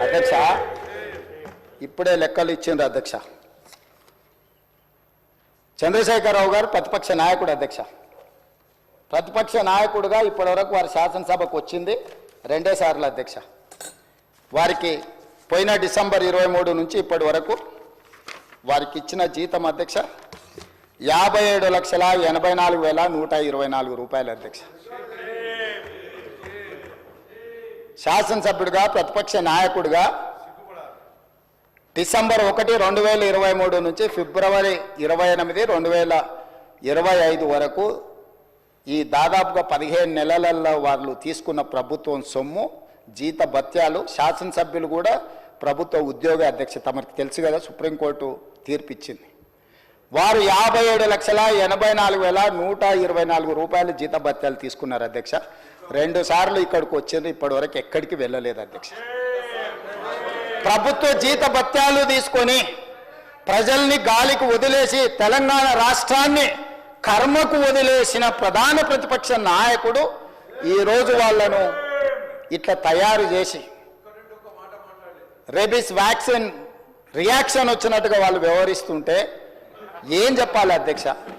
అధ్యక్ష ఇప్పుడే లెక్కలు ఇచ్చిండ్రు అధ్యక్ష. చంద్రశేఖరరావు గారు ప్రతిపక్ష నాయకుడు అధ్యక్ష. ప్రతిపక్ష నాయకుడుగా ఇప్పటివరకు వారి శాసనసభకు వచ్చింది 2 సార్లు అధ్యక్ష. వారికి పోయిన డిసెంబర్ 23 నుంచి ఇప్పటి వరకు వారికి ఇచ్చిన జీతం అధ్యక్ష 57,84,124 రూపాయలు అధ్యక్ష. శాసనసభ్యుడిగా ప్రతిపక్ష నాయకుడిగా డిసెంబర్ 1, 2023 నుంచి ఫిబ్రవరి 28, 2025 వరకు ఈ దాదాపుగా 15 నెలలలో వాళ్ళు తీసుకున్న ప్రభుత్వం సొమ్ము జీత భత్యాలు, శాసనసభ్యులు కూడా ప్రభుత్వ ఉద్యోగ అధ్యక్ష తమకు తెలుసు కదా, సుప్రీంకోర్టు తీర్పిచ్చింది. వారు 57,84,124 రూపాయలు జీత భత్యాలు తీసుకున్నారు అధ్యక్ష. 2 సార్లు ఇక్కడికి వచ్చింది, ఇప్పటి వరకు ఎక్కడికి వెళ్ళలేదు అధ్యక్ష. ప్రభుత్వ జీత భత్యాలు తీసుకొని ప్రజల్ని గాలికి వదిలేసి తెలంగాణ రాష్ట్రాన్ని కర్మకు వదిలేసిన ప్రధాన ప్రతిపక్ష నాయకుడు ఈరోజు వాళ్ళను ఇట్లా తయారు చేసి రేబీస్ వ్యాక్సిన్ రియాక్షన్ వచ్చినట్టుగా వాళ్ళు వ్యవహరిస్తుంటే ఏం చెప్పాలి అధ్యక్ష?